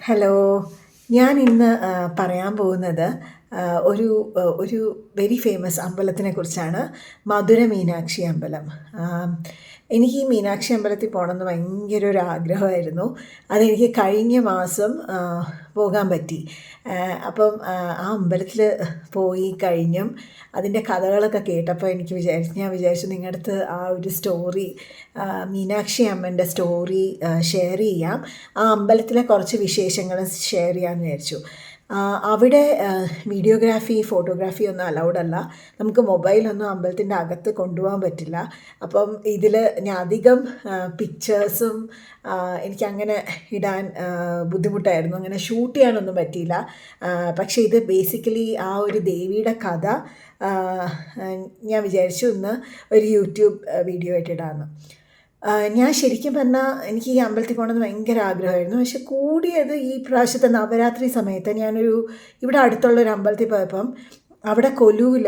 Hello. ഞാൻ ഇന്ന് പറയാൻ പോകുന്നത് ഒരു ഒരു വെരി ഫേമസ് അമ്പലത്തിനെ കുറിച്ചാണ്. മധുര മീനാക്ഷി അമ്പലം. എനിക്ക് ഈ മീനാക്ഷി അമ്പലത്തിൽ പോകണമെന്ന് ഭയങ്കര ഒരു ആഗ്രഹമായിരുന്നു. അതെനിക്ക് കഴിഞ്ഞ മാസം പോകാൻ പറ്റി. അപ്പം ആ അമ്പലത്തിൽ പോയി കഴിഞ്ഞും അതിൻ്റെ കഥകളൊക്കെ കേട്ടപ്പോൾ ഞാൻ വിചാരിച്ചു നിങ്ങളുടെ അടുത്ത് ആ ഒരു സ്റ്റോറി, മീനാക്ഷി അമ്മൻ്റെ സ്റ്റോറി ഷെയർ ചെയ്യാം. ആ അമ്പലത്തിലെ കുറച്ച് വിശേഷങ്ങൾ ഷെയർ ചെയ്യാമെന്ന് വിചാരിച്ചു. അവിടെ വീഡിയോഗ്രാഫി, ഫോട്ടോഗ്രാഫി ഒന്നും അലൗഡ് അല്ല. നമുക്ക് മൊബൈലൊന്നും അമ്പലത്തിൻ്റെ അകത്ത് കൊണ്ടുപോകാൻ പറ്റില്ല. അപ്പം ഇതിൽ ഞാൻ അധികം പിക്ചേഴ്സും എനിക്കങ്ങനെ ഇടാൻ ബുദ്ധിമുട്ടായിരുന്നു. അങ്ങനെ ഷൂട്ട് ചെയ്യാനൊന്നും പറ്റിയില്ല. പക്ഷേ ഇത് ബേസിക്കലി ആ ഒരു ദേവിയുടെ കഥ ഞാൻ വിചാരിച്ചു ഇന്ന് ഒരു യൂട്യൂബ് വീഡിയോ ആയിട്ട് ഇടാമെന്ന്. ഞാൻ ശരിക്കും പറഞ്ഞാൽ എനിക്ക് ഈ അമ്പലത്തിൽ പോകണമെന്ന് ഭയങ്കര ആഗ്രഹമായിരുന്നു. പക്ഷെ കൂടിയത് ഈ പ്രാവശ്യത്തെ നവരാത്രി സമയത്ത് ഇവിടെ അടുത്തുള്ളൊരു അമ്പലത്തിൽ പോയപ്പം അവിടെ കൊലുവിൽ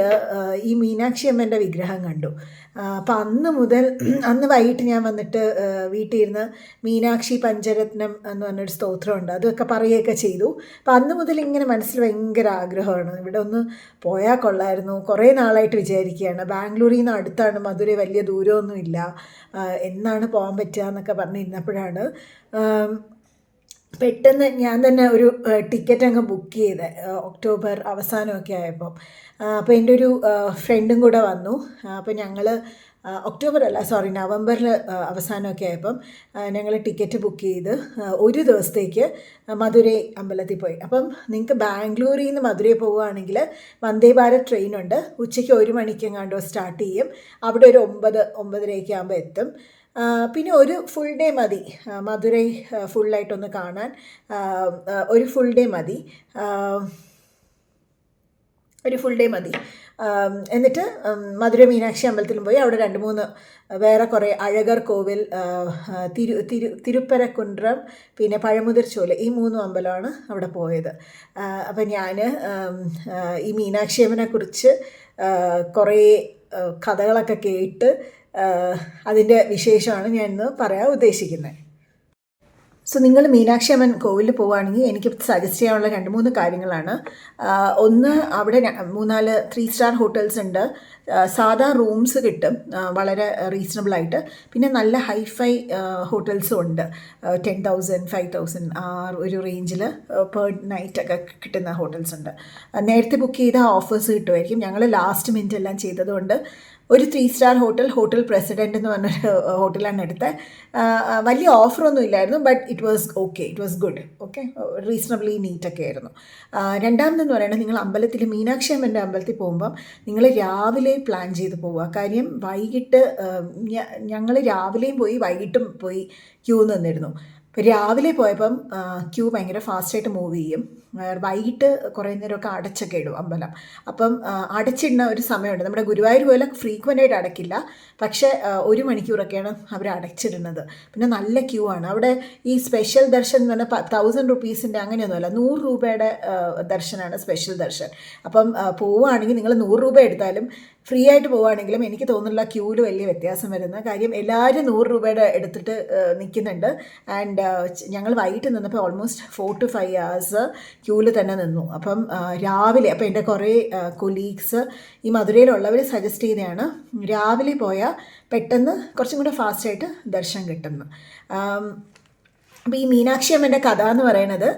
ഈ മീനാക്ഷി അമ്മേൻ്റെ വിഗ്രഹം കണ്ടു. അപ്പം അന്ന് വൈകിട്ട് ഞാൻ വന്നിട്ട് വീട്ടിൽ ഇരുന്ന് മീനാക്ഷി പഞ്ചരത്നം എന്ന് പറഞ്ഞൊരു സ്തോത്രമുണ്ട്, അതൊക്കെ പറയുകയൊക്കെ ചെയ്തു. അപ്പം അന്ന് മുതൽ ഇങ്ങനെ മനസ്സിൽ ഭയങ്കര ആഗ്രഹമാണ്, ഇവിടെ ഒന്ന് പോയാൽ കൊള്ളായിരുന്നു. കുറേ നാളായിട്ട് വിചാരിക്കുകയാണ്. ബാംഗ്ലൂരിൽ നിന്ന് അടുത്താണ്, മധുര വലിയ ദൂരമൊന്നുമില്ല, എന്നാണ് പോകാൻ പറ്റുക എന്നൊക്കെ പറഞ്ഞിരുന്നപ്പോഴാണ് പെട്ടെന്ന് ഞാൻ തന്നെ ഒരു ടിക്കറ്റ് അങ്ങ് ബുക്ക് ചെയ്ത് ഒക്ടോബർ അവസാനമൊക്കെ ആയപ്പം. അപ്പോൾ എൻ്റെ ഒരു ഫ്രണ്ടും കൂടെ വന്നു. അപ്പോൾ ഞങ്ങൾ നവംബറിൽ അവസാനമൊക്കെ ആയപ്പം ഞങ്ങൾ ടിക്കറ്റ് ബുക്ക് ചെയ്ത് ഒരു ദിവസത്തേക്ക് മധുരൈ അമ്പലത്തിൽ പോയി. അപ്പം നിങ്ങൾക്ക് ബാംഗ്ലൂരിൽ നിന്ന് മധുരയിൽ പോവുകയാണെങ്കിൽ വന്ദേ ഭാരത് ട്രെയിനുണ്ട്. ഉച്ചയ്ക്ക് 1 മണിക്കെങ്ങാണ്ടോ സ്റ്റാർട്ട് ചെയ്യും. അവിടെ ഒരു 9-9:30 ആകുമ്പോൾ എത്തും. പിന്നെ ഒരു ഫുൾ ഡേ മതി മധുരൈ ഫുള്ളായിട്ടൊന്ന് കാണാൻ. ഒരു ഫുൾ ഡേ മതി. എന്നിട്ട് മധുര മീനാക്ഷി അമ്പലത്തിലും പോയി അവിടെ 2-3 വേറെ കുറേ അഴകർ കോവിൽ, തിരുപ്പരക്കുണ്ട്രം, പിന്നെ പഴമുതിർച്ചോല, ഈ 3 അമ്പലമാണ് അവിടെ പോയത്. അപ്പം ഞാൻ ഈ മീനാക്ഷി അമ്മനെക്കുറിച്ച് കുറേ കഥകളൊക്കെ കേട്ട് അതിൻ്റെ വിശേഷമാണ് ഞാൻ ഇന്ന് പറയാൻ ഉദ്ദേശിക്കുന്നത്. നിങ്ങൾ മീനാക്ഷി അമ്മൻ കോവിലിൽ പോവുകയാണെങ്കിൽ എനിക്ക് സജസ്റ്റ് ചെയ്യാനുള്ള 2-3 കാര്യങ്ങളാണ്. ഒന്ന്, അവിടെ 3-4 3 സ്റ്റാർ ഹോട്ടൽസ് ഉണ്ട്. സാധാ റൂംസ് കിട്ടും വളരെ റീസണബിളായിട്ട്. പിന്നെ നല്ല ഹൈഫൈ ഹോട്ടൽസും ഉണ്ട്. 10,000 5,000 ആ ഒരു റേഞ്ചിൽ പെർ നൈറ്റൊക്കെ കിട്ടുന്ന ഹോട്ടൽസ് ഉണ്ട്. നേരത്തെ ബുക്ക് ചെയ്ത ഓഫേഴ്സ് കിട്ടുമായിരിക്കും. ഞങ്ങൾ ലാസ്റ്റ് മിനിറ്റ് എല്ലാം ചെയ്തതുകൊണ്ട് ഒരു 3 സ്റ്റാർ ഹോട്ടൽ പ്രസിഡൻ്റ് എന്ന് പറഞ്ഞൊരു ഹോട്ടലാണ് എടുത്തത്. വലിയ ഓഫറൊന്നും ഇല്ലായിരുന്നു, but it was good. Reasonably നീറ്റൊക്കെ ആയിരുന്നു. രണ്ടാമതെന്ന് പറയുന്നത്, നിങ്ങൾ മീനാക്ഷി അമ്മൻ്റെ അമ്പലത്തിൽ പോകുമ്പം നിങ്ങൾ രാവിലെ പ്ലാൻ ചെയ്ത് പോവുക. കാര്യം വൈകിട്ട് ഞങ്ങൾ രാവിലെയും പോയി വൈകിട്ടും പോയി ക്യൂ നിന്നിരുന്നു. അപ്പോൾ രാവിലെ പോയപ്പം ക്യൂ ഭയങ്കര ഫാസ്റ്റായിട്ട് മൂവ് ചെയ്യും. വൈകിട്ട് കുറേ നേരമൊക്കെ അടച്ചൊക്കെ ഇടും അമ്പലം. അപ്പം അടച്ചിടുന്ന ഒരു സമയമുണ്ട്. നമ്മുടെ ഗുരുവായൂർ പോലെ ഫ്രീക്വൻ്റ് ആയിട്ട് അടയ്ക്കില്ല, പക്ഷേ 1 മണിക്കൂറൊക്കെയാണ് അവർ അടച്ചിടുന്നത്. പിന്നെ നല്ല ക്യൂ ആണ് അവിടെ. ഈ സ്പെഷ്യൽ ദർശൻ എന്ന് പറഞ്ഞാൽ 1000 റുപ്പീസിൻ്റെ അങ്ങനെയൊന്നുമല്ല, 100 രൂപയുടെ ദർശനമാണ് സ്പെഷ്യൽ ദർശൻ. അപ്പം പോവുകയാണെങ്കിൽ നിങ്ങൾ 100 രൂപ എടുത്താലും ഫ്രീ ആയിട്ട് പോവുകയാണെങ്കിലും എനിക്ക് തോന്നുന്നില്ല ക്യൂവിൽ വലിയ വ്യത്യാസം വരുന്ന കാര്യം. എല്ലാവരും 100 രൂപയുടെ എടുത്തിട്ട് നിൽക്കുന്നുണ്ട്. ആൻഡ് ഞങ്ങൾ വൈകിട്ട് നിന്നപ്പോൾ ഓൾമോസ്റ്റ് 4 to 5 hours ക്യൂവിൽ തന്നെ നിന്നു. അപ്പം രാവിലെ, അപ്പോൾ എൻ്റെ കുറേ കൊലീഗ്സ് ഈ മധുരയിലുള്ളവർ സജസ്റ്റ് ചെയ്തതാണ് രാവിലെ പോയാൽ പെട്ടെന്ന് കുറച്ചും കൂടെ ഫാസ്റ്റായിട്ട് ദർശനം കിട്ടുന്നു. അപ്പോൾ ഈ മീനാക്ഷി അമ്മൻ്റെ കഥ എന്ന് പറയുന്നത്,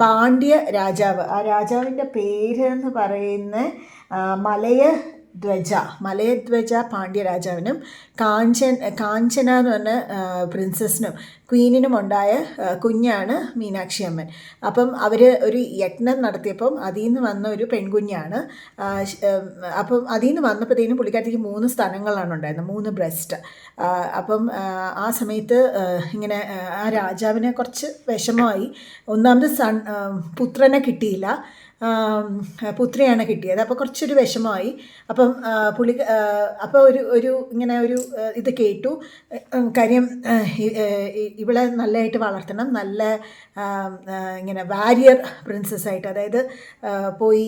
പാണ്ഡ്യ രാജാവ്, ആ രാജാവിൻ്റെ പേര് എന്ന് പറയുന്ന മലയധ്വജ പാണ്ഡ്യ രാജാവിനും കാഞ്ചന എന്ന് പറഞ്ഞ പ്രിൻസസിനും ക്വീനിനും ഉണ്ടായ കുഞ്ഞാണ് മീനാക്ഷി അമ്മൻ. അപ്പം അവർ ഒരു യജ്ഞം നടത്തിയപ്പം അതിൽ നിന്ന് വന്ന ഒരു പെൺകുഞ്ഞാണ്. അപ്പം അതിൽ നിന്ന് വന്നപ്പോഴത്തേനും പുള്ളിക്കാരത്തേക്ക് 3 സ്ഥലങ്ങളാണ് ഉണ്ടായിരുന്നത്, 3 ബ്രസ്റ്റ്. അപ്പം ആ സമയത്ത് ഇങ്ങനെ ആ രാജാവിനെ കുറച്ച് വിഷമമായി. ഒന്നാമത് പുത്രനെ കിട്ടിയില്ല. പുത്രിയാണ് കിട്ടിയത്. അപ്പോൾ കുറച്ചൊരു വിഷമമായി. അപ്പം പുള്ളി അപ്പോൾ ഒരു ഇങ്ങനെ ഒരു ഇത് കേട്ടു, കാര്യം ഇവളെ നല്ലതായിട്ട് വളർത്തണം, നല്ല ഇങ്ങനെ വാരിയർ പ്രിൻസസ്സായിട്ട്, അതായത് പോയി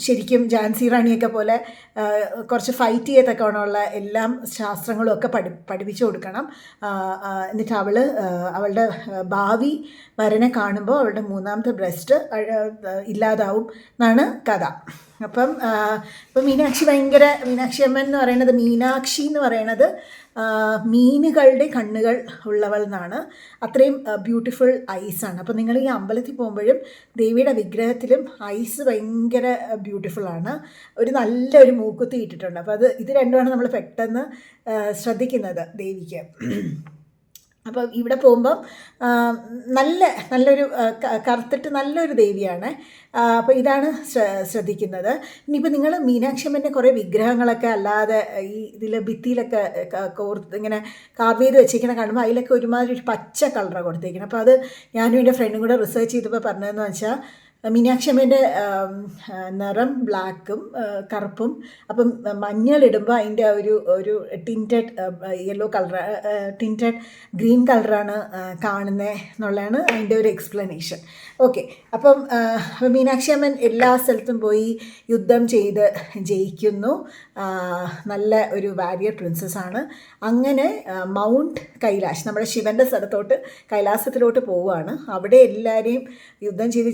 ശരിക്കും ഝാൻസി റാണിയൊക്കെ പോലെ കുറച്ച് ഫൈറ്റ് ചെയ്യത്തക്കവണ്ണമുള്ള എല്ലാം ശാസ്ത്രങ്ങളും ഒക്കെ പഠിപ്പിച്ചു കൊടുക്കണം. എന്നിട്ട് അവളുടെ ഭാവി വരനെ കാണുമ്പോൾ അവളുടെ മൂന്നാമത്തെ ബ്രസ്റ്റ് ഇല്ലാതാവും എന്നാണ് കഥ. അപ്പം മീനാക്ഷി അമ്മൻ എന്ന് പറയുന്നത്, മീനാക്ഷി എന്ന് പറയുന്നത് മീനുകളുടെ കണ്ണുകൾ ഉള്ളവൾ എന്നാണ്. അത്രയും ബ്യൂട്ടിഫുൾ ഐസാണ്. അപ്പോൾ നിങ്ങൾ ഈ അമ്പലത്തിൽ പോകുമ്പോഴും ദേവിയുടെ വിഗ്രഹത്തിലും ഐസ് ഭയങ്കര ബ്യൂട്ടിഫുള്ളാണ്. ഒരു നല്ലൊരു മൂക്കുത്തി ഇട്ടിട്ടുണ്ട്. അപ്പോൾ ഇത് രണ്ടുമാണ് നമ്മൾ പെട്ടെന്ന് ശ്രദ്ധിക്കുന്നത് ദേവിക്ക്. അപ്പോൾ ഇവിടെ പോകുമ്പം നല്ലൊരു കറുത്തിട്ട് നല്ലൊരു ദേവിയാണ്. അപ്പോൾ ഇതാണ് ശ്രദ്ധിക്കുന്നത്. ഇനിയിപ്പോൾ നിങ്ങൾ മീനാക്ഷി അമ്മൻ്റെ കുറേ വിഗ്രഹങ്ങളൊക്കെ അല്ലാതെ ഈ ഇതിൽ ഭിത്തിയിലൊക്കെ ഇങ്ങനെ കാർവ് ചെയ്ത് വെച്ചിരിക്കുന്ന കാണുമ്പോൾ അതിലൊക്കെ ഒരുമാതിരി ഒരു പച്ച കളറാണ് കൊടുത്തേക്കുന്നത്. അപ്പോൾ അത് ഞാനും എൻ്റെ ഫ്രണ്ടും കൂടെ റിസർച്ച് ചെയ്തപ്പോൾ പറഞ്ഞതെന്ന് വെച്ചാൽ മീനാക്ഷി അമ്മേൻ്റെ നിറം ബ്ലാക്കും കറുപ്പും, അപ്പം മഞ്ഞളിടുമ്പോൾ അതിൻ്റെ ഒരു tinted yellow colour, tinted green കളറാണ് കാണുന്നത് എന്നുള്ളതാണ് അതിൻ്റെ ഒരു എക്സ്പ്ലനേഷൻ. ഓക്കെ, അപ്പം മീനാക്ഷി അമ്മൻ എല്ലാ സ്ഥലത്തും പോയി യുദ്ധം ചെയ്ത് ജയിക്കുന്നു. നല്ല ഒരു വാരിയർ പ്രിൻസസ്സാണ്. അങ്ങനെ മൗണ്ട് കൈലാഷ്, നമ്മുടെ ശിവൻ്റെ സ്ഥലത്തോട്ട് കൈലാസത്തിലോട്ട് പോവുകയാണ്. അവിടെ എല്ലാവരെയും യുദ്ധം ചെയ്ത്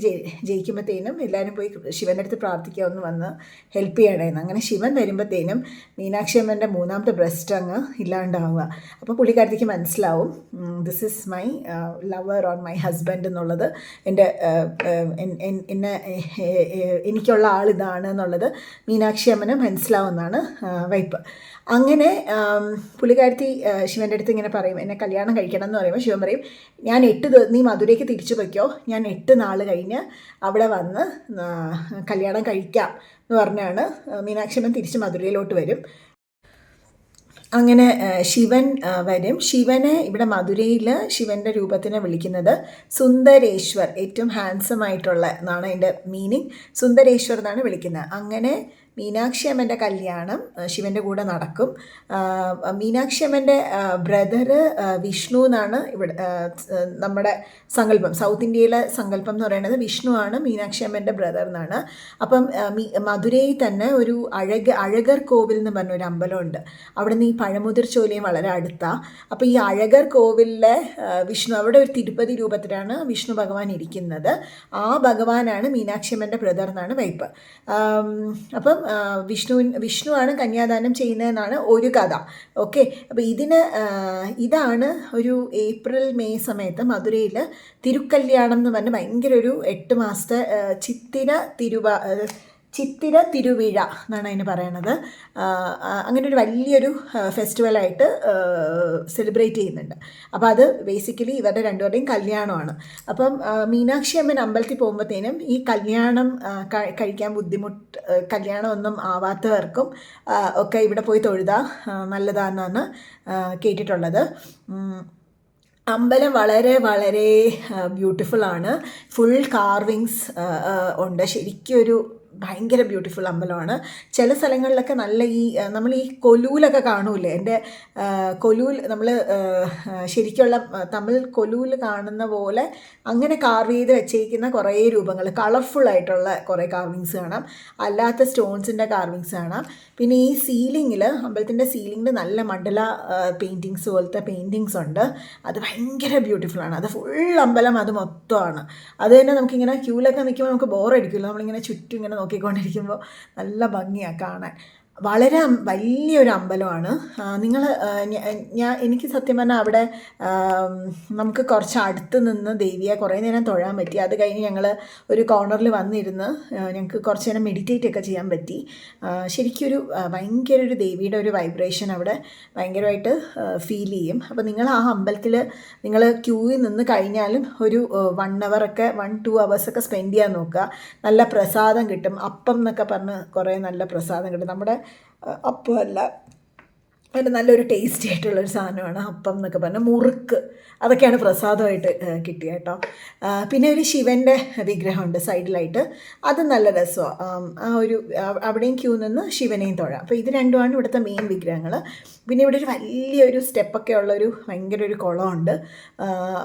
ജയിക്കുമ്പോഴത്തേനും എല്ലാവരും പോയി ശിവൻ്റെ അടുത്ത് പ്രാർത്ഥിക്കാമെന്ന് വന്ന് ഹെൽപ്പ് ചെയ്യണേന്ന്. അങ്ങനെ ശിവൻ വരുമ്പോഴത്തേനും മീനാക്ഷി അമ്മൻ്റെ മൂന്നാമത്തെ ബ്രസ്റ്റ് അങ്ങ് ഇല്ലാണ്ടാവുക. അപ്പോൾ പുള്ളിക്കാരത്തേക്ക് മനസ്സിലാവും this is my lover or my husband എന്നുള്ളത്, എനിക്കുള്ള ആളിതാണ് എന്നുള്ളത് മീനാക്ഷി അമ്മന് മനസ്സിലാവുന്നതാണ് വൈപ്പ്. അങ്ങനെ പുള്ളിക്കാരത്തി ശിവൻ്റെ അടുത്ത് ഇങ്ങനെ പറയും, എന്നെ കല്യാണം കഴിക്കണം എന്ന് പറയുമ്പോൾ ശിവൻ പറയും, നീ മധുരയ്ക്ക് തിരിച്ചു വയ്ക്കോ, ഞാൻ 8 നാൾ കഴിഞ്ഞ് അവിടെ വന്ന് കല്യാണം കഴിക്കാം എന്ന് പറഞ്ഞാണ് മീനാക്ഷി അമ്മൻ തിരിച്ച് മധുരയിലോട്ട് വരും. അങ്ങനെ ശിവൻ വരും. ശിവനെ ഇവിടെ മധുരയിൽ ശിവൻ്റെ രൂപത്തിനെ വിളിക്കുന്നത് സുന്ദരേശ്വർ, ഏറ്റവും ഹാൻസം ആയിട്ടുള്ള എന്നാണ് അതിൻ്റെ മീനിങ്. സുന്ദരേശ്വർ എന്നാണ് വിളിക്കുന്നത്. അങ്ങനെ മീനാക്ഷി അമ്മൻ്റെ കല്യാണം ശിവൻ്റെ കൂടെ നടക്കും. മീനാക്ഷി അമ്മൻ്റെ ബ്രദറ് വിഷ്ണു എന്നാണ് ഇവിടെ നമ്മുടെ സങ്കല്പം. സൗത്ത് ഇന്ത്യയിലെ സങ്കല്പം എന്ന് പറയുന്നത് വിഷ്ണുവാണ് മീനാക്ഷി അമ്മൻ്റെ ബ്രദർ എന്നാണ്. അപ്പം മധുരയിൽ തന്നെ ഒരു അഴകർ കോവിൽ എന്ന് പറഞ്ഞൊരു അമ്പലമുണ്ട്. അവിടെ നിന്ന് ഈ പഴമുതിർ ചോലയും വളരെ അടുത്താണ്. അപ്പോൾ ഈ അഴകർ കോവിലിലെ വിഷ്ണു, അവിടെ ഒരു തിരുപ്പതി രൂപത്തിലാണ് വിഷ്ണു ഭഗവാൻ ഇരിക്കുന്നത്. ആ ഭഗവാനാണ് മീനാക്ഷി അമ്മൻ്റെ ബ്രദർ എന്നാണ് വൈപ്പ്. അപ്പം വിഷ്ണുവാണ് കന്യാദാനം ചെയ്യുന്നതെന്നാണ് ഒരു കഥ. ഓക്കെ, അപ്പോൾ ഇതാണ് ഒരു ഏപ്രിൽ മെയ് സമയത്ത് മധുരയിൽ തിരുക്കല്യാണം എന്ന് പറഞ്ഞ് ഭയങ്കര ഒരു 8 മാസത്തെ ചിത്തിര തിരുവിഴ എന്നാണ് അതിന് പറയണത്. അങ്ങനെ ഒരു വലിയൊരു ഫെസ്റ്റിവലായിട്ട് സെലിബ്രേറ്റ് ചെയ്യുന്നുണ്ട്. അപ്പോൾ അത് ബേസിക്കലി ഇവരുടെ രണ്ടുപേരുടെയും കല്യാണമാണ്. അപ്പം മീനാക്ഷി അമ്മൻ അമ്പലത്തിൽ പോകുമ്പോഴത്തേനും ഈ കല്യാണം കഴിക്കാൻ കല്യാണമൊന്നും ആവാത്തവർക്കും ഒക്കെ ഇവിടെ പോയി തൊഴുതാൽ നല്ലതാണെന്നാണ് കേട്ടിട്ടുള്ളത്. അമ്പലം വളരെ വളരെ ബ്യൂട്ടിഫുള്ളാണ്. ഫുൾ കാർവിങ്സ് ഉണ്ട്. ശരിക്കും ഒരു ഭയങ്കര ബ്യൂട്ടിഫുൾ അമ്പലമാണ്. ചില സ്ഥലങ്ങളിലൊക്കെ നല്ല നമ്മൾ ഈ കൊലൂലൊക്കെ കാണൂലേ, എൻ്റെ കൊലൂൽ നമ്മൾ ശരിക്കുള്ള തമിഴ് കൊലൂൽ കാണുന്ന പോലെ അങ്ങനെ കാർവ് ചെയ്ത് വെച്ചേക്കുന്ന കുറേ രൂപങ്ങൾ, കളർഫുള്ളായിട്ടുള്ള കുറേ കാർവിങ്സ് കാണാം. അല്ലാത്ത സ്റ്റോൺസിൻ്റെ കാർവിങ്സ് കാണാം. പിന്നെ ഈ സീലിങ്ങിൽ, അമ്പലത്തിൻ്റെ സീലിങ്ങിൽ നല്ല മണ്ഡല പെയിൻറ്റിങ്സ് പോലത്തെ പെയിൻറ്റിങ്സ് ഉണ്ട്. അത് ഭയങ്കര ബ്യൂട്ടിഫുള്ളാണ്. അത് ഫുൾ അമ്പലം അത് മൊത്തമാണ്. അത് തന്നെ നമുക്കിങ്ങനെ ക്യൂലൊക്കെ നിൽക്കുമ്പോൾ നമുക്ക് ബോറടിക്കില്ല. നമ്മളിങ്ങനെ ചുറ്റും ഇങ്ങനെ നോക്കിക്കൊണ്ടിരിക്കുമ്പോൾ നല്ല ഭംഗിയാണ് കാണാൻ. വളരെ വലിയൊരു അമ്പലമാണ്. എനിക്ക് സത്യം പറഞ്ഞാൽ അവിടെ നമുക്ക് കുറച്ച് അടുത്ത് നിന്ന് ദേവിയെ കുറേ നേരം തൊഴാൻ പറ്റി. അത് കഴിഞ്ഞ് ഞങ്ങൾ ഒരു കോർണറിൽ വന്നിരുന്ന് ഞങ്ങൾക്ക് കുറച്ച് നേരം മെഡിറ്റേറ്റ് ഒക്കെ ചെയ്യാൻ പറ്റി. ശരിക്കൊരു ഭയങ്കര ഒരു ദേവിയുടെ ഒരു വൈബ്രേഷൻ അവിടെ ഭയങ്കരമായിട്ട് ഫീൽ ചെയ്യും. അപ്പോൾ നിങ്ങൾ ആ അമ്പലത്തിൽ നിങ്ങൾ ക്യൂവിൽ നിന്ന് കഴിഞ്ഞാലും ഒരു 1 hour-ഒക്കെ 1-2 hours സ്പെൻഡ് ചെയ്യാൻ നോക്കുക. നല്ല പ്രസാദം കിട്ടും. അപ്പം എന്നൊക്കെ പറഞ്ഞ് കുറേ നല്ല പ്രസാദം കിട്ടും. നമ്മുടെ അപ്പമല്ല, അതിന് നല്ലൊരു ടേസ്റ്റി ആയിട്ടുള്ളൊരു സാധനമാണ് അപ്പം എന്നൊക്കെ പറഞ്ഞാൽ മുറുക്ക്, അതൊക്കെയാണ് പ്രസാദമായിട്ട് കിട്ടിയ കേട്ടോ. പിന്നെ ഒരു ശിവൻ്റെ വിഗ്രഹമുണ്ട് സൈഡിലായിട്ട്, അത് നല്ല രസമാണ്. ആ ഒരു അവിടെയും ക്യൂ നിന്ന് ശിവനെയും തൊഴാം. അപ്പോൾ ഇത് രണ്ടുമാണ് ഇവിടുത്തെ മെയിൻ വിഗ്രഹങ്ങൾ. പിന്നെ ഇവിടെ ഒരു വലിയൊരു സ്റ്റെപ്പൊക്കെ ഉള്ളൊരു ഭയങ്കര ഒരു കുളമുണ്ട്.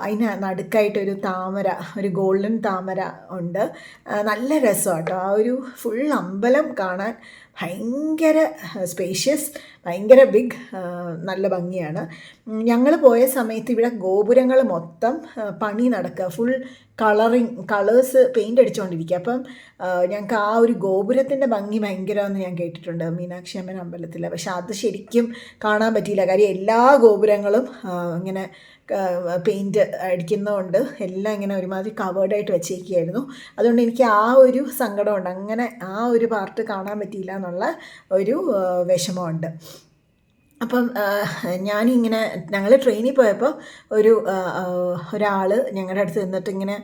അതിന് നടുക്കായിട്ടൊരു താമര, ഒരു ഗോൾഡൻ താമര ഉണ്ട്. നല്ല രസമാണ് കേട്ടോ. ആ ഒരു ഫുൾ അമ്പലം കാണാൻ ഭയങ്കര സ്പേഷ്യസ്, ഭയങ്കര ബിഗ്, നല്ല ഭംഗിയാണ്. ഞങ്ങൾ പോയ സമയത്ത് ഇവിടെ ഗോപുരങ്ങൾ മൊത്തം പണി നടക്കുക, ഫുൾ കളേഴ്സ് പെയിൻ്റ് അടിച്ചുകൊണ്ടിരിക്കുക. അപ്പം ഞങ്ങൾക്ക് ആ ഒരു ഗോപുരത്തിൻ്റെ ഭംഗി ഭയങ്കരമെന്ന് ഞാൻ കേട്ടിട്ടുണ്ട് മീനാക്ഷി അമ്മൻ അമ്പലത്തിൽ. പക്ഷെ അത് ശരിക്കും കാണാൻ പറ്റിയില്ല, കാര്യം എല്ലാ ഗോപുരങ്ങളും ഇങ്ങനെ പെയിൻറ്റ് അടിക്കുന്നതുകൊണ്ട് എല്ലാം ഇങ്ങനെ ഒരുമാതിരി കവേർഡായിട്ട് വെച്ചേക്കുകയായിരുന്നു. അതുകൊണ്ട് എനിക്ക് ആ ഒരു സങ്കടമുണ്ട്, അങ്ങനെ ആ ഒരു പാർട്ട് കാണാൻ പറ്റിയില്ല എന്നുള്ള ഒരു വിഷമമുണ്ട്. അപ്പം ഞാനിങ്ങനെ ഞങ്ങൾ ട്രെയിനിൽ പോയപ്പോൾ ഒരാൾ ഞങ്ങളുടെ അടുത്ത് നിന്നിട്ട് ഇങ്ങനെ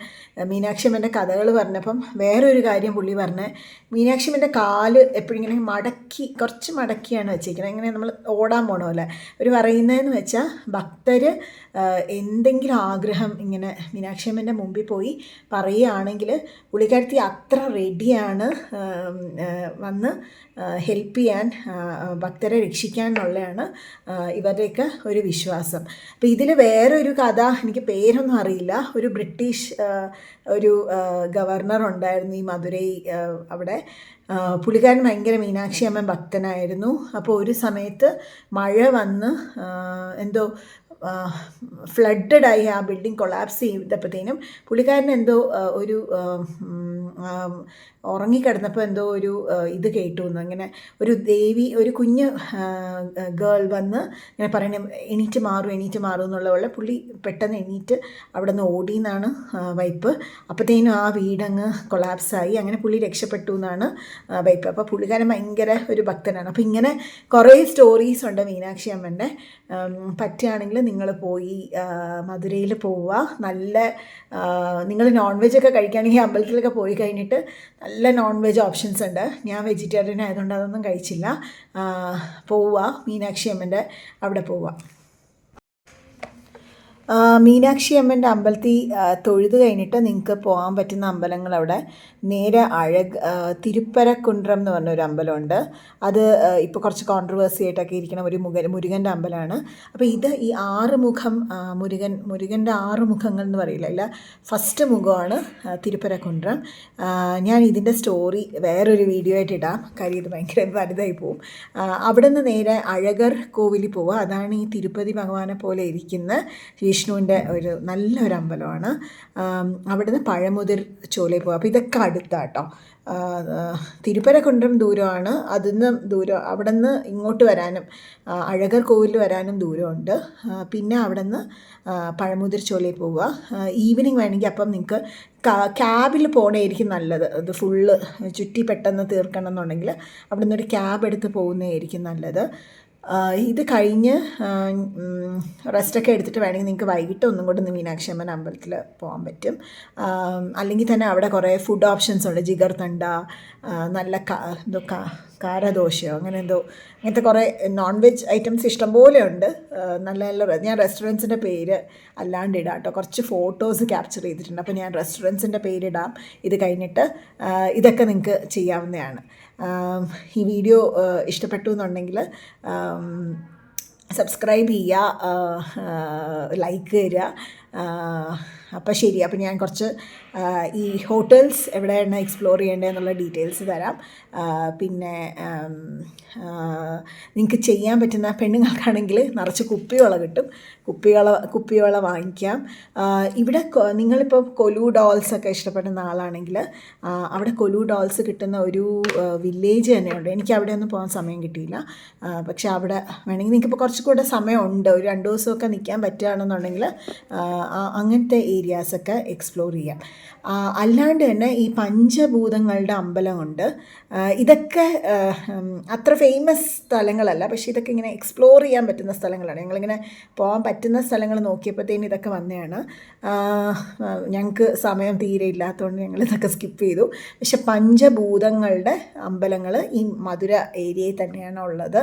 മീനാക്ഷി അമ്മൻ്റെ കഥകൾ പറഞ്ഞപ്പം വേറൊരു കാര്യം പുള്ളി പറഞ്ഞത്, മീനാക്ഷി അമ്മൻ്റെ കാല് എപ്പോഴും ഇങ്ങനെ കുറച്ച് മടക്കിയാണ് വെച്ചിരിക്കുന്നത്, ഇങ്ങനെ നമ്മൾ ഓടാൻ പോണ പോലെ. ഒരു പറയുന്നതെന്ന് വെച്ചാൽ ഭക്തർ എന്തെങ്കിലും ആഗ്രഹം ഇങ്ങനെ മീനാക്ഷി അമ്മൻ്റെ മുമ്പിൽ പോയി പറയുകയാണെങ്കിൽ പുള്ളിക്കാരത്തി അത്ര റെഡിയാണ് വന്ന് ഹെൽപ്പ് ചെയ്യാൻ, ഭക്തരെ രക്ഷിക്കാൻ എന്നുള്ളതാണ് ഇവരുടെയൊക്കെ ഒരു വിശ്വാസം. അപ്പോൾ ഇതിൽ വേറൊരു കഥ, എനിക്ക് പേരൊന്നും അറിയില്ല, ഒരു ബ്രിട്ടീഷ് ഒരു ഗവർണർ ഉണ്ടായിരുന്നു ഈ മധുരൈ അവിടെ. പുള്ളിക്കാരൻ ഭയങ്കര മീനാക്ഷി അമ്മൻ ഭക്തനായിരുന്നു. അപ്പോൾ ഒരു സമയത്ത് മഴ വന്ന് എന്തോ ഫ്ലഡഡായി, ആ ബിൽഡിംഗ് കൊളാപ്സ് ചെയ്തപ്പോഴത്തേനും പുള്ളിക്കാരൻ എന്തോ ഒരു ഉറങ്ങിക്കിടന്നപ്പോൾ എന്തോ ഒരു ഇത് കേട്ടു എന്ന്, അങ്ങനെ ഒരു ദേവി, ഒരു കുഞ്ഞ് ഗേൾ വന്ന് ഇങ്ങനെ പറയണേ എണീറ്റ് മാറും എന്നുള്ള പോലെ. പുള്ളി പെട്ടെന്ന് എണീറ്റ് അവിടെ നിന്ന് ഓടിയെന്നാണ് വൈപ്പ്. അപ്പോഴത്തേനും ആ വീടങ്ങ് കൊളാപ്സായി, അങ്ങനെ പുള്ളി രക്ഷപ്പെട്ടു എന്നാണ് വൈപ്പ്. അപ്പോൾ പുള്ളിക്കാരൻ ഭയങ്കര ഒരു ഭക്തനാണ്. അപ്പോൾ ഇങ്ങനെ കുറേ സ്റ്റോറീസ് ഉണ്ട് മീനാക്ഷി അമ്മൻ്റെ. പറ്റുകയാണെങ്കിൽ നിങ്ങൾ പോയി മധുരയിൽ പോവുക. നല്ല നിങ്ങൾ നോൺ വെജൊക്കെ കഴിക്കുകയാണെങ്കിൽ അമ്പലത്തിലൊക്കെ പോയി കഴിഞ്ഞിട്ട് നല്ല നോൺ വെജ് ഓപ്ഷൻസ് ഉണ്ട്. ഞാൻ വെജിറ്റേറിയൻ ആയതുകൊണ്ട് അതൊന്നും കഴിച്ചില്ല. പോവുക, മീനാക്ഷി അമ്മൻ്റെ അവിടെ പോവുക. മീനാക്ഷി അമ്മൻ്റെ അമ്പലത്തിൽ തൊഴുത് കഴിഞ്ഞിട്ട് നിങ്ങൾക്ക് പോകാൻ പറ്റുന്ന അമ്പലങ്ങൾ അവിടെ നേരെ തിരുപ്പരക്കുണ്ട്രം എന്ന് പറഞ്ഞൊരു അമ്പലമുണ്ട്. അത് ഇപ്പോൾ കുറച്ച് കോൺട്രവേഴ്സി ആയിട്ടൊക്കെ ഇരിക്കുന്ന ഒരു മുരുകൻ്റെ അമ്പലമാണ്. അപ്പോൾ ഇത് ഈ 6 മുഖം മുരുകൻ്റെ 6 മുഖങ്ങൾ എന്ന് പറയില്ല, ഇല്ല, ഫസ്റ്റ് മുഖമാണ് തിരുപ്പരക്കുണ്ട്രം. ഞാൻ ഇതിൻ്റെ സ്റ്റോറി വേറൊരു വീഡിയോ ആയിട്ട് ഇടാം, കാര്യം ഇത് ഭയങ്കര വലുതായി പോവും. അവിടെ നിന്ന് നേരെ അഴകർ കോവിലിൽ പോവുക. അതാണ് ഈ തിരുപ്പതി ഭഗവാനെ പോലെ ഇരിക്കുന്ന വിഷ്ണുവിൻ്റെ ഒരു നല്ലൊരു അമ്പലമാണ്. അവിടുന്ന് പഴമുതിർ ചോലയിൽ പോകുക. അപ്പോൾ ഇതൊക്കെ അടുത്താട്ടോ. തിരുപ്പരക്കുണ്ട്രം ദൂരമാണ്, അതിന്ന് ദൂരം, അവിടെ നിന്ന് ഇങ്ങോട്ട് വരാനും അഴകർ കോവിലിൽ വരാനും ദൂരമുണ്ട്. പിന്നെ അവിടെ നിന്ന് പഴമുതിർ ചോലയിൽ പോവുക. ഈവനിങ് വേണമെങ്കിൽ അപ്പം നിങ്ങൾക്ക് ക്യാബിൽ പോകണമായിരിക്കും നല്ലത്. അത് ഫുള്ള് ചുറ്റി പെട്ടെന്ന് തീർക്കണം എന്നുണ്ടെങ്കിൽ അവിടെ നിന്നൊരു ക്യാബ് എടുത്ത് പോകുന്നതായിരിക്കും നല്ലത്. ഇത് കഴിഞ്ഞ് റെസ്റ്റൊക്കെ എടുത്തിട്ട് വേണമെങ്കിൽ നിങ്ങൾക്ക് വൈകിട്ട് ഒന്നും കൂടെ മീനാക്ഷി അമ്മൻ അമ്പലത്തിൽ പോകാൻ പറ്റും. അല്ലെങ്കിൽ തന്നെ അവിടെ കുറേ ഫുഡ് ഓപ്ഷൻസ് ഉണ്ട്. ജിഗർ തണ്ട, നല്ല കാരദോശയോ അങ്ങനത്തെ കുറേ നോൺ വെജ് ഐറ്റംസ് ഇഷ്ടംപോലെ ഉണ്ട്. നല്ല ഞാൻ റെസ്റ്റോറൻറ്റ്സിൻ്റെ പേര് അല്ലാണ്ട് ഇടാം കേട്ടോ, കുറച്ച് ഫോട്ടോസ് ക്യാപ്ചർ ചെയ്തിട്ടുണ്ട്. അപ്പോൾ ഞാൻ റെസ്റ്റോറൻറ്റ്സിൻ്റെ പേരിടാം ഇത് കഴിഞ്ഞിട്ട്. ഇതൊക്കെ നിങ്ങൾക്ക് ചെയ്യാവുന്നതാണ്. ഈ വീഡിയോ ഇഷ്ടപ്പെട്ടു എന്നുണ്ടെങ്കിൽ സബ്സ്ക്രൈബ് ചെയ്യുക, ലൈക്ക് തരിക. അപ്പോൾ ശരി, അപ്പോൾ ഞാൻ കുറച്ച് ഈ ഹോട്ടൽസ് എവിടെയാണ് എക്സ്പ്ലോർ ചെയ്യേണ്ടതെന്നുള്ള ഡീറ്റെയിൽസ് തരാം. പിന്നെ നിങ്ങൾക്ക് ചെയ്യാൻ പറ്റുന്ന, പെണ്ണുങ്ങൾക്കാണെങ്കിൽ നിറച്ച് കുപ്പിവള കിട്ടും, കുപ്പിവള വാങ്ങിക്കാം. ഇവിടെ നിങ്ങളിപ്പോൾ കൊലു ഡോൾസൊക്കെ ഇഷ്ടപ്പെടുന്ന ആളാണെങ്കിൽ അവിടെ കൊലു ഡോൾസ് കിട്ടുന്ന ഒരു വില്ലേജ് തന്നെയുണ്ട്. എനിക്ക് അവിടെ ഒന്നും പോകാൻ സമയം കിട്ടിയില്ല. പക്ഷേ അവിടെ വേണമെങ്കിൽ നിങ്ങൾക്കിപ്പോൾ കുറച്ചുകൂടെ സമയമുണ്ട്, ഒരു 2 ദിവസമൊക്കെ നിൽക്കാൻ പറ്റുകയാണെന്നുണ്ടെങ്കിൽ അങ്ങനത്തെ ഏരിയാസൊക്കെ എക്സ്പ്ലോർ ചെയ്യാം. അല്ലാണ്ട് തന്നെ ഈ പഞ്ചഭൂതങ്ങളുടെ അമ്പലമുണ്ട്. ഇതൊക്കെ അത്ര ഫേമസ് സ്ഥലങ്ങളല്ല, പക്ഷേ ഇതൊക്കെ ഇങ്ങനെ എക്സ്പ്ലോർ ചെയ്യാൻ പറ്റുന്ന സ്ഥലങ്ങളാണ്. ഞങ്ങളിങ്ങനെ പോകാൻ പറ്റുന്ന സ്ഥലങ്ങൾ നോക്കിയപ്പോഴത്തേന് ഇതൊക്കെ വന്നതാണ്. ഞങ്ങൾക്ക് സമയം തീരെ ഇല്ലാത്തതുകൊണ്ട് ഞങ്ങളിതൊക്കെ സ്കിപ്പ് ചെയ്തു. പക്ഷെ പഞ്ചഭൂതങ്ങളുടെ അമ്പലങ്ങൾ ഈ മധുര ഏരിയയിൽ തന്നെയാണ് ഉള്ളത്.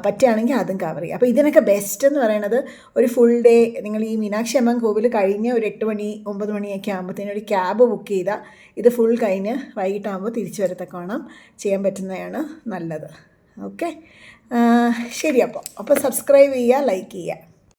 പറ്റുകയാണെങ്കിൽ അതും കവർ ചെയ്യുക. അപ്പോൾ ഇതിനൊക്കെ ബെസ്റ്റ് എന്ന് പറയുന്നത് ഒരു ഫുൾ ഡേ നിങ്ങൾ ഈ മീനാക്ഷി അമ്മൻ കോവിൽ കഴിഞ്ഞ് ഒരു 8 മണി 9 മണിയൊക്കെ ആകുമ്പോഴത്തേനും ഒരു ക്യാബ് ബുക്ക് ചെയ്താൽ ഇത് ഫുൾ കഴിഞ്ഞ് വൈകിട്ടാകുമ്പോൾ തിരിച്ചു വരത്തക്കോണം ചെയ്യാൻ പറ്റുന്നതാണ് നല്ലത്. ഓക്കെ, ശരി. അപ്പോൾ സബ്സ്ക്രൈബ് ചെയ്യുക, ലൈക്ക് ചെയ്യുക.